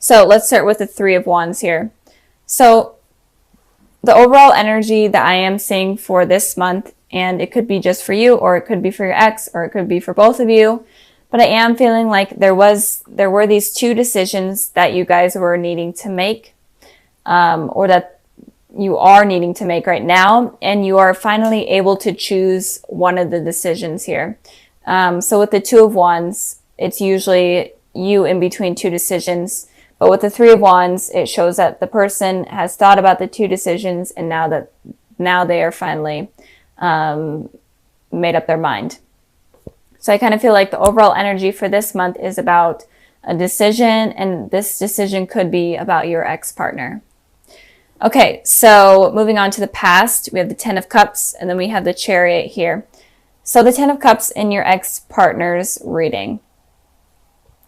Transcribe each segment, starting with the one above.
So let's start with the Three of Wands here. So the overall energy that I am seeing for this month, and it could be just for you, or it could be for your ex, or it could be for both of you, but I am feeling like there were these two decisions that you guys were needing to make, or that you are needing to make right now, and you are finally able to choose one of the decisions here. So with the Two of Wands, it's usually you in between two decisions. But with the Three of Wands, it shows that the person has thought about the two decisions, and now they are finally made up their mind. So I kind of feel like the overall energy for this month is about a decision, and this decision could be about your ex-partner. Okay, so moving on to the past, we have the Ten of Cups, and then we have the Chariot here. So the Ten of Cups in your ex-partner's reading.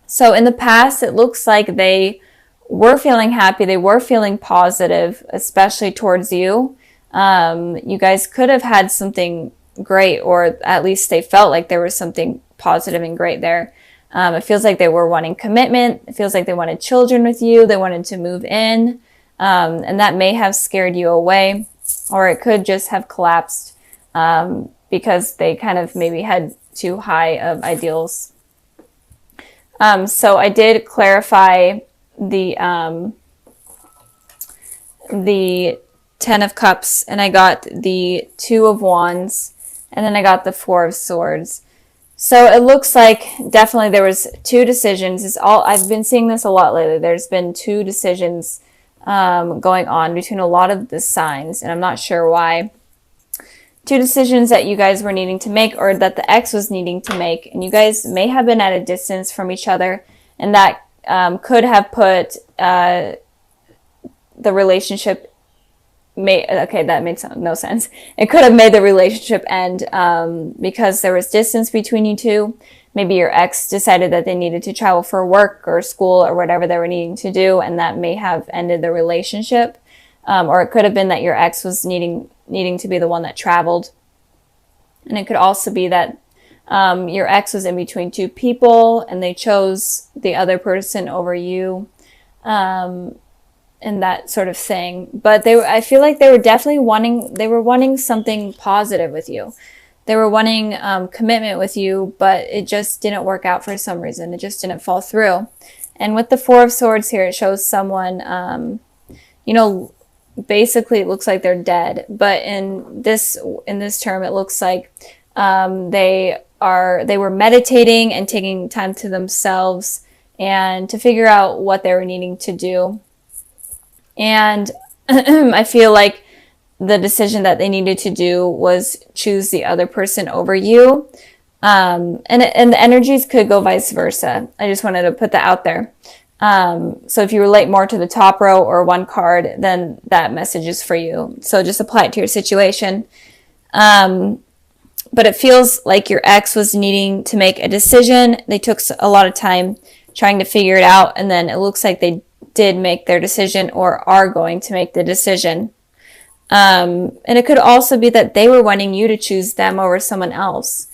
So in the past, it looks like they were feeling happy. They were feeling positive, especially towards you. You guys could have had something great, or at least they felt like there was something positive and great there. It feels like they were wanting commitment. It feels like they wanted children with you. They wanted to move in. And that may have scared you away, or it could just have collapsed because they kind of maybe had too high of ideals. So I did clarify the Ten of Cups, and I got the Two of Wands, and then I got the Four of Swords. So it looks like definitely there was two decisions. I've been seeing this a lot lately. There's been two decisions going on between a lot of the signs, and I'm not sure why. Two decisions that you guys were needing to make, or that the ex was needing to make, and you guys may have been at a distance from each other, and that could have put the relationship that made no sense. It could have made the relationship end because there was distance between you two. Maybe your ex decided that they needed to travel for work or school or whatever they were needing to do, and that may have ended the relationship. Or it could have been that your ex was needing to be the one that traveled. And it could also be that your ex was in between two people and they chose the other person over you, and that sort of thing. But I feel like they were definitely wanting something positive with you. They were wanting commitment with you, but it just didn't work out for some reason. It just didn't fall through. And with the Four of Swords here, it shows someone, basically it looks like they're dead. But in this term, it looks like they were meditating and taking time to themselves and to figure out what they were needing to do. And I feel like the decision that they needed to do was choose the other person over you. And the energies could go vice versa. I just wanted to put that out there. So if you relate more to the top row or one card, then that message is for you. So just apply it to your situation. But it feels like your ex was needing to make a decision. They took a lot of time trying to figure it out. And then it looks like they did make their decision, or are going to make the decision. And it could also be that they were wanting you to choose them over someone else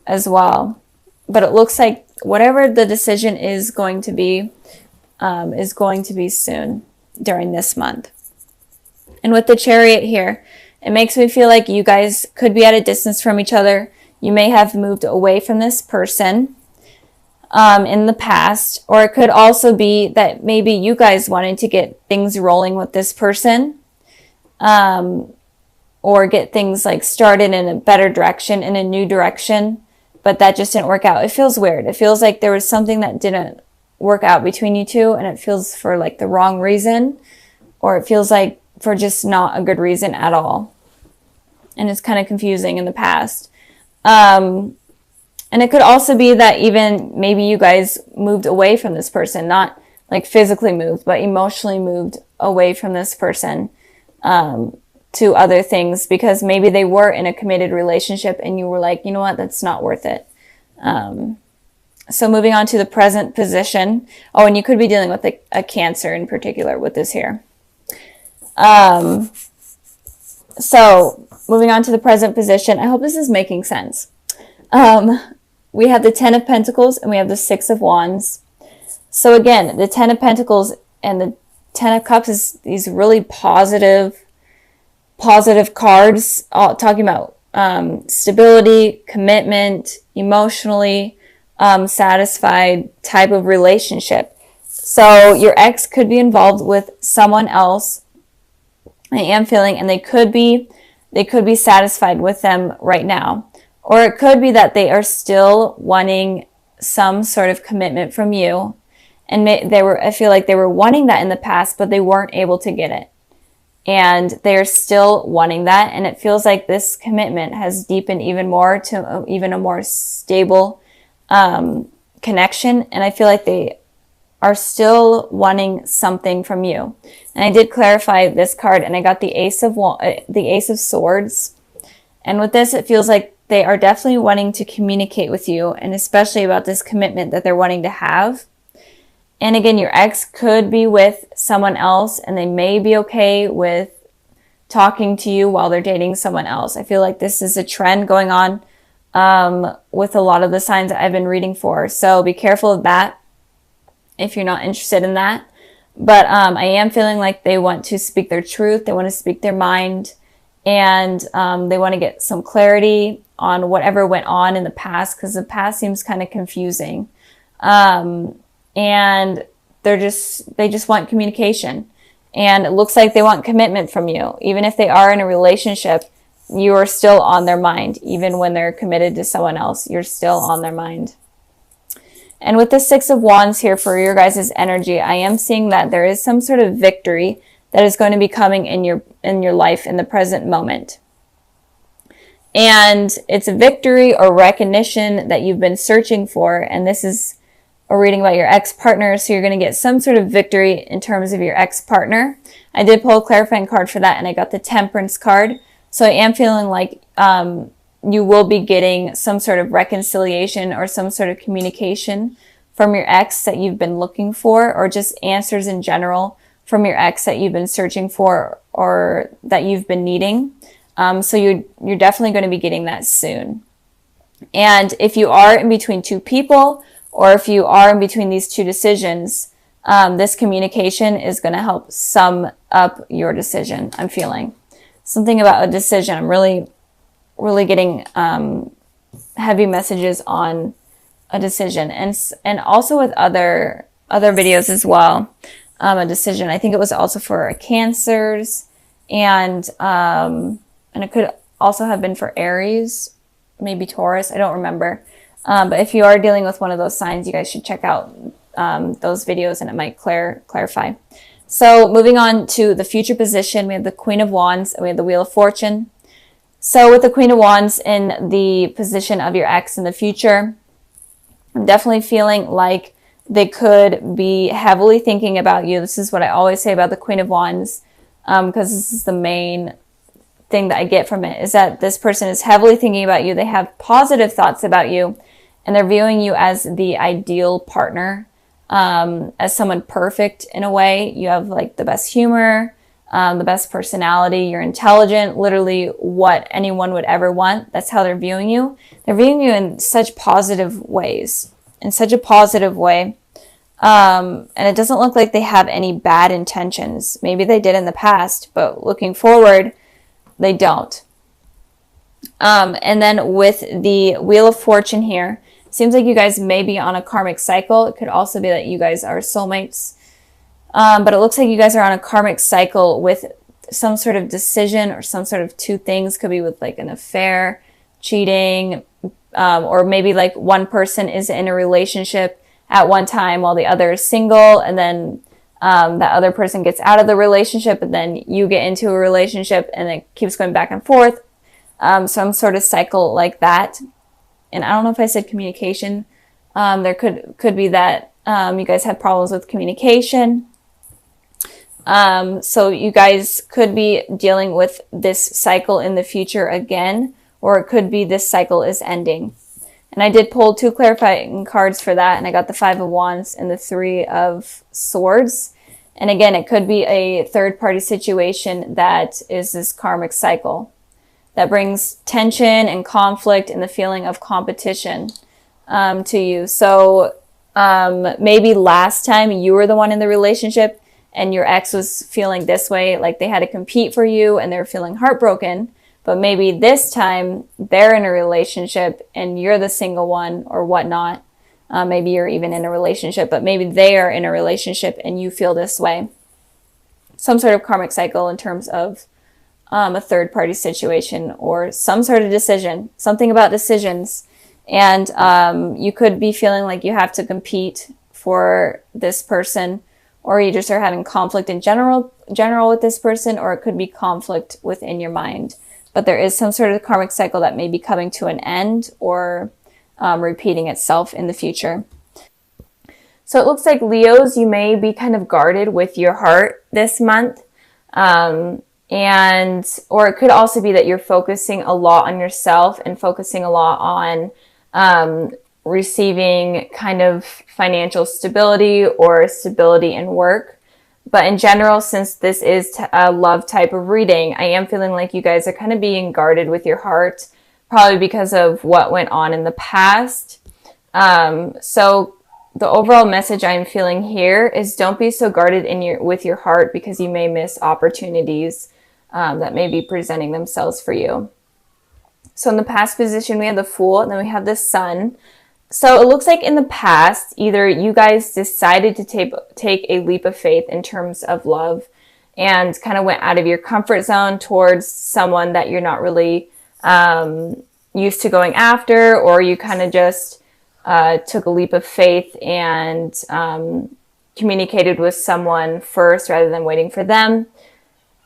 as well. But it looks like whatever the decision is going to be soon during this month. And with the Chariot here, it makes me feel like you guys could be at a distance from each other. You may have moved away from this person in the past, or it could also be that maybe you guys wanted to get things rolling with this person, or get things like started in a better direction, in a new direction, but that just didn't work out. It feels weird. It feels like there was something that didn't work out between you two, and it feels for like the wrong reason, or it feels like for just not a good reason at all. And it's kind of confusing in the past. And it could also be that even maybe you guys moved away from this person, not like physically moved, but emotionally moved away from this person to other things, because maybe they were in a committed relationship and you were like, you know what, that's not worth it. So moving on to the present position. Oh, and you could be dealing with a Cancer in particular with this here. So moving on to the present position. I hope this is making sense. We have the Ten of Pentacles and we have the Six of Wands. So again, the Ten of Pentacles and the Ten of Cups is these really positive cards, all talking about stability, commitment, emotionally satisfied type of relationship. So your ex could be involved with someone else, I am feeling, and they could be satisfied with them right now. Or it could be that they are still wanting some sort of commitment from you. And I feel like they were wanting that in the past, but they weren't able to get it. And they're still wanting that. And it feels like this commitment has deepened even more to even a more stable connection. And I feel like they are still wanting something from you. And I did clarify this card, and I got the Ace of Swords. And with this, it feels like they are definitely wanting to communicate with you, and especially about this commitment that they're wanting to have. And again, your ex could be with someone else, and they may be okay with talking to you while they're dating someone else. I feel like this is a trend going on with a lot of the signs that I've been reading for. So be careful of that if you're not interested in that. But I am feeling like they want to speak their truth. They want to speak their mind. And they want to get some clarity on whatever went on in the past, because the past seems kind of confusing. And they just want communication. And it looks like they want commitment from you. Even if they are in a relationship, you are still on their mind. Even when they're committed to someone else, you're still on their mind. And with the Six of Wands here for your guys' energy, I am seeing that there is some sort of victory that is going to be coming in your life in the present moment. And it's a victory or recognition that you've been searching for. And this is a reading about your ex-partner. So you're going to get some sort of victory in terms of your ex-partner. I did pull a clarifying card for that, and I got the Temperance card. So I am feeling like you will be getting some sort of reconciliation or some sort of communication from your ex that you've been looking for, or just answers in general from your ex that you've been searching for or that you've been needing. So you're definitely going to be getting that soon. And if you are in between two people, or if you are in between these two decisions, this communication is going to help sum up your decision. I'm feeling something about a decision. I'm really getting heavy messages on a decision, and also with other videos as well. A decision. I think it was also for Cancers, and it could also have been for Aries, maybe Taurus. I don't remember. But if you are dealing with one of those signs, you guys should check out those videos, and it might clarify. So moving on to the future position, we have the Queen of Wands, and we have the Wheel of Fortune. So with the Queen of Wands in the position of your ex in the future, I'm definitely feeling like they could be heavily thinking about you. This is what I always say about the Queen of Wands, because this is the main thing that I get from it, is that this person is heavily thinking about you. They have positive thoughts about you, and they're viewing you as the ideal partner, as someone perfect in a way. You have like the best humor, the best personality, you're intelligent, literally what anyone would ever want. That's how they're viewing you. They're viewing you in such positive ways, in such a positive way. And it doesn't look like they have any bad intentions. Maybe they did in the past, but looking forward, they don't. And then with the Wheel of Fortune here, seems like you guys may be on a karmic cycle. It could also be that you guys are soulmates. But it looks like you guys are on a karmic cycle with some sort of decision, or some sort of two things. Could be with like an affair, cheating, or maybe like one person is in a relationship at one time while the other is single, and then that other person gets out of the relationship, and then you get into a relationship, and it keeps going back and forth. Some sort of cycle like that. And I don't know if I said communication. There could be that you guys have problems with communication. So you guys could be dealing with this cycle in the future again, or it could be this cycle is ending. And I did pull two clarifying cards for that, and I got the Five of Wands and the Three of Swords. And again, it could be a third-party situation that is this karmic cycle that brings tension and conflict and the feeling of competition to you. So maybe last time you were the one in the relationship and your ex was feeling this way, like they had to compete for you and they're feeling heartbroken. But maybe this time they're in a relationship and you're the single one or whatnot. Maybe you're even in a relationship, but maybe they are in a relationship and you feel this way. Some sort of karmic cycle in terms of a third party situation or some sort of decision, something about decisions. And you could be feeling like you have to compete for this person, or you just are having conflict in general with this person, or it could be conflict within your mind. But there is some sort of karmic cycle that may be coming to an end or repeating itself in the future. So it looks like Leos, you may be kind of guarded with your heart this month. Or it could also be that you're focusing a lot on yourself and focusing a lot on receiving kind of financial stability or stability in work. But in general, since this is a love type of reading, I am feeling like you guys are kind of being guarded with your heart, probably because of what went on in the past. So the overall message I'm feeling here is don't be so guarded with your heart, because you may miss opportunities that may be presenting themselves for you. So in the past position, we have the Fool, and then we have the Sun. So it looks like in the past, either you guys decided to take a leap of faith in terms of love and kind of went out of your comfort zone towards someone that you're not really used to going after, or you kind of just took a leap of faith and communicated with someone first rather than waiting for them.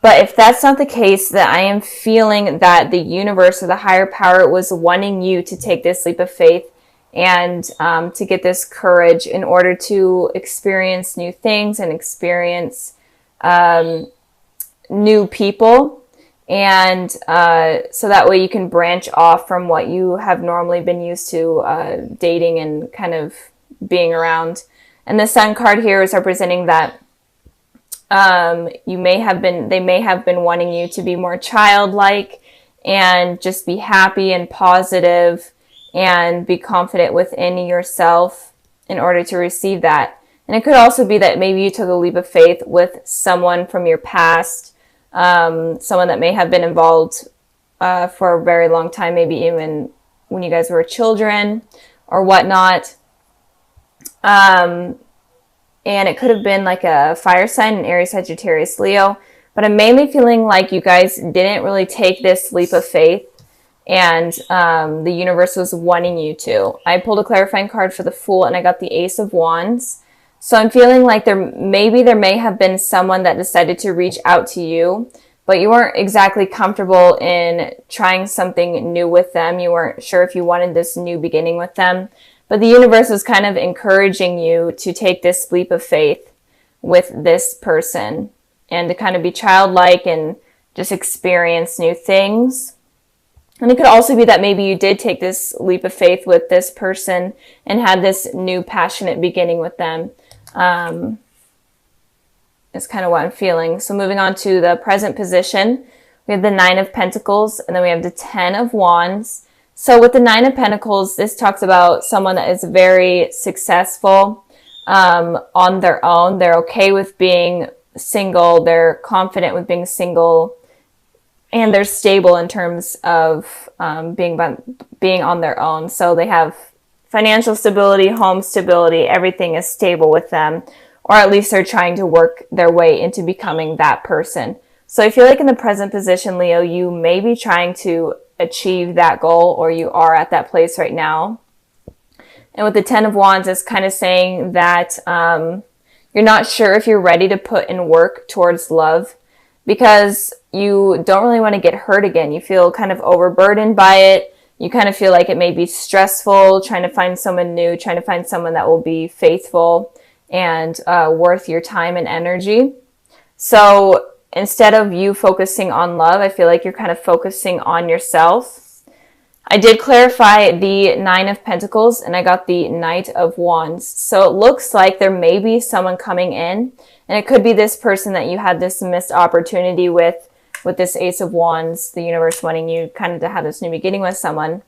But if that's not the case, then I am feeling that the universe or the higher power was wanting you to take this leap of faith and to get this courage in order to experience new things and experience new people. And so that way you can branch off from what you have normally been used to dating and kind of being around. And the Sun card here is representing that they may have been wanting you to be more childlike and just be happy and positive and be confident within yourself in order to receive that. And it could also be that maybe you took a leap of faith with someone from your past, someone that may have been involved for a very long time, maybe even when you guys were children or whatnot. And it could have been like a fire sign, an Aries, Sagittarius, Leo. But I'm mainly feeling like you guys didn't really take this leap of faith, and the universe was wanting you to. I pulled a clarifying card for the Fool, and I got the Ace of Wands. So I'm feeling like there may have been someone that decided to reach out to you, but you weren't exactly comfortable in trying something new with them. You weren't sure if you wanted this new beginning with them. But the universe was kind of encouraging you to take this leap of faith with this person and to kind of be childlike and just experience new things. And it could also be that maybe you did take this leap of faith with this person and had this new passionate beginning with them. Is kind of what I'm feeling. So moving on to the present position, we have the Nine of Pentacles, and then we have the Ten of Wands. So with the Nine of Pentacles, this talks about someone that is very successful on their own. They're okay with being single. They're confident with being single. And they're stable in terms of being on their own. So they have financial stability, home stability. Everything is stable with them. Or at least they're trying to work their way into becoming that person. So I feel like in the present position, Leo, you may be trying to achieve that goal, or you are at that place right now. And with the Ten of Wands, it's kind of saying that you're not sure if you're ready to put in work towards love, because you don't really want to get hurt again. You feel kind of overburdened by it. You kind of feel like it may be stressful, trying to find someone new, trying to find someone that will be faithful and worth your time and energy. So instead of you focusing on love, I feel like you're kind of focusing on yourself. I did clarify the Nine of Pentacles, and I got the Knight of Wands. So it looks like there may be someone coming in, and it could be this person that you had this missed opportunity with this Ace of Wands, the universe wanting you kind of to have this new beginning with someone.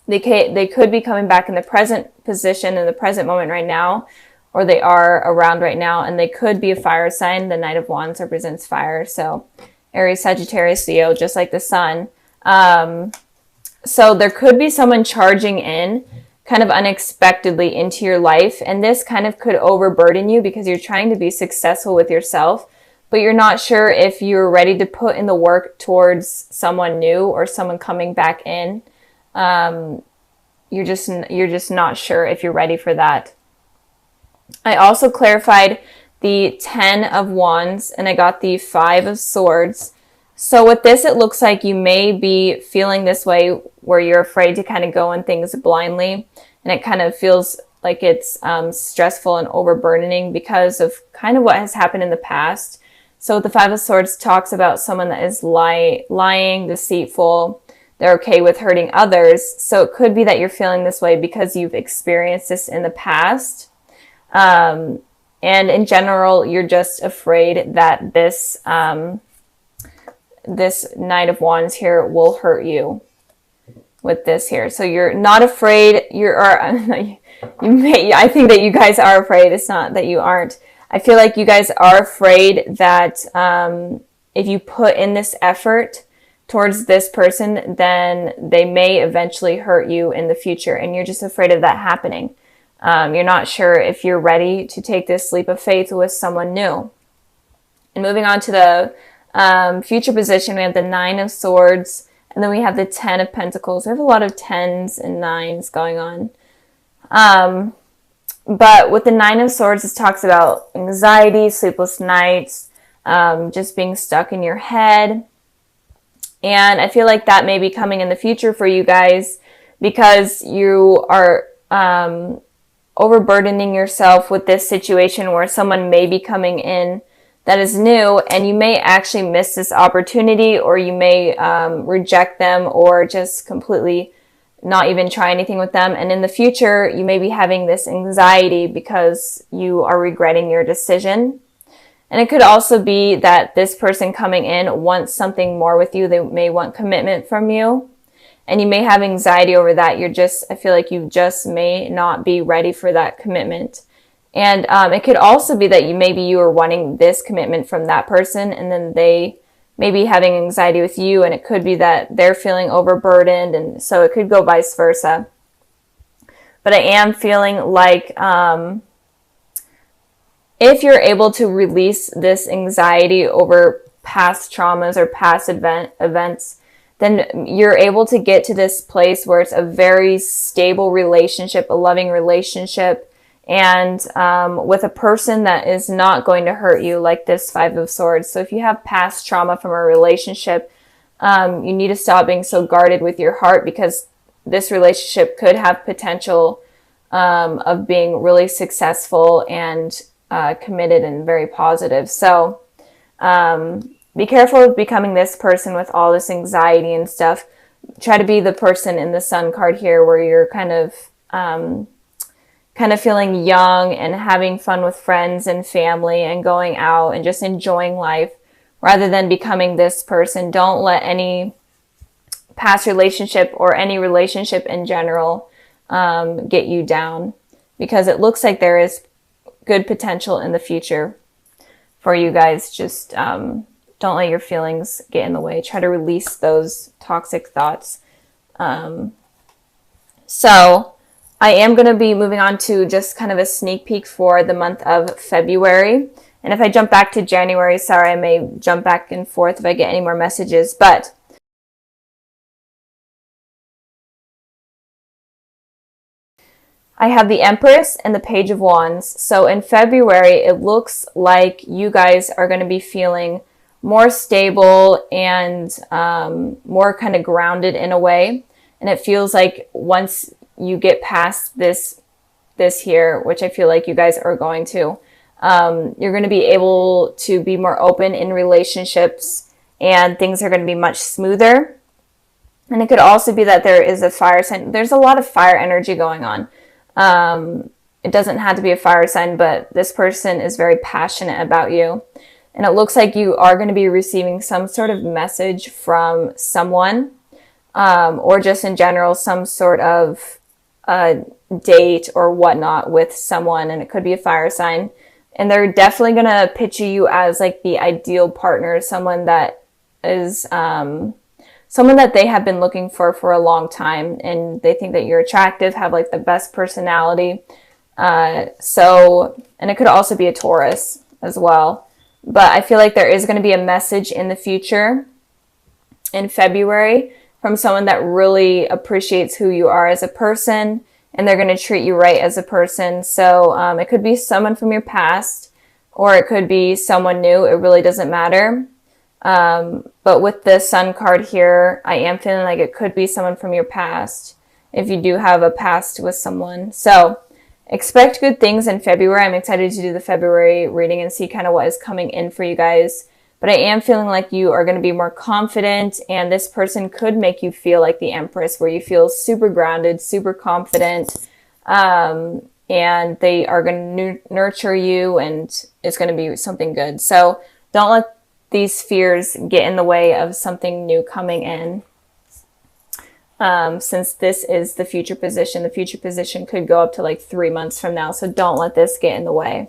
They could be coming back in the present position, in the present moment right now, or they are around right now, and they could be a fire sign. The Knight of Wands represents fire, so Aries, Sagittarius, Leo, just like the sun. So there could be someone charging in kind of unexpectedly into your life, and this kind of could overburden you because you're trying to be successful with yourself, but you're not sure if you're ready to put in the work towards someone new or someone coming back in. You're just not sure if you're ready for that. I also clarified the 10 of Wands, and I got the 5 of Swords. So with this, it looks like you may be feeling this way where you're afraid to kind of go in things blindly, and it kind of feels like it's stressful and overburdening because of kind of what has happened in the past. So the 5 of Swords talks about someone that is lying, deceitful. They're okay with hurting others. So it could be that you're feeling this way because you've experienced this in the past. And in general, you're just afraid that this Knight of Wands here will hurt you with this here. So you're not afraid. I think that you guys are afraid. It's not that you aren't. I feel like you guys are afraid that if you put in this effort towards this person, then they may eventually hurt you in the future. And you're just afraid of that happening. You're not sure if you're ready to take this leap of faith with someone new. And moving on to the future position, we have the 9 of Swords, and then we have the 10 of Pentacles. We have a lot of 10s and 9s going on. But with the 9 of Swords, it talks about anxiety, sleepless nights, just being stuck in your head. And I feel like that may be coming in the future for you guys because you are overburdening yourself with this situation where someone may be coming in that is new, and you may actually miss this opportunity, or you may reject them or just completely not even try anything with them. And in the future, you may be having this anxiety because you are regretting your decision. And it could also be that this person coming in wants something more with you. They may want commitment from you, and you may have anxiety over that. I feel like you just may not be ready for that commitment. And it could also be that you are wanting this commitment from that person, and then they may be having anxiety with you, and it could be that they're feeling overburdened, and so it could go vice versa. But I am feeling like if you're able to release this anxiety over past traumas or past events, then you're able to get to this place where it's a very stable relationship, a loving relationship, and with a person that is not going to hurt you, like this 5 of Swords. So if you have past trauma from a relationship, you need to stop being so guarded with your heart, because this relationship could have potential of being really successful and committed and very positive. So be careful of becoming this person with all this anxiety and stuff. Try to be the person in the Sun card here where you're kind of feeling young and having fun with friends and family and going out and just enjoying life, rather than becoming this person. Don't let any past relationship or any relationship in general get you down, because it looks like there is good potential in the future for you guys. Just don't let your feelings get in the way. Try to release those toxic thoughts. So I am going to be moving on to just kind of a sneak peek for the month of February. And if I jump back to January, sorry, I may jump back and forth if I get any more messages. But I have the Empress and the Page of Wands. So in February, it looks like you guys are going to be feeling more stable and more kind of grounded in a way. And it feels like once you get past this here, which I feel like you guys are going to, you're going to be able to be more open in relationships, and things are going to be much smoother. And it could also be that there is a fire sign. There's a lot of fire energy going on. It doesn't have to be a fire sign, but this person is very passionate about you. And it looks like you are going to be receiving some sort of message from someone. or just in general, some sort of date or whatnot with someone, and it could be a fire sign. And they're definitely going to picture you as like the ideal partner, someone that is someone that they have been looking for a long time, and they think that you're attractive, have like the best personality. And it could also be a Taurus as well. But I feel like there is going to be a message in the future in February from someone that really appreciates who you are as a person, and they're going to treat you right as a person. So it could be someone from your past, or it could be someone new. It really doesn't matter. But with the Sun card here, I am feeling like it could be someone from your past, if you do have a past with someone. So expect good things in February. I'm excited to do the February reading and see kind of what is coming in for you guys. But I am feeling like you are going to be more confident, and this person could make you feel like the Empress, where you feel super grounded, super confident, and they are going to nurture you, and it's going to be something good. So don't let these fears get in the way of something new coming in. Since this is the future position could go up to like 3 months from now. So don't let this get in the way.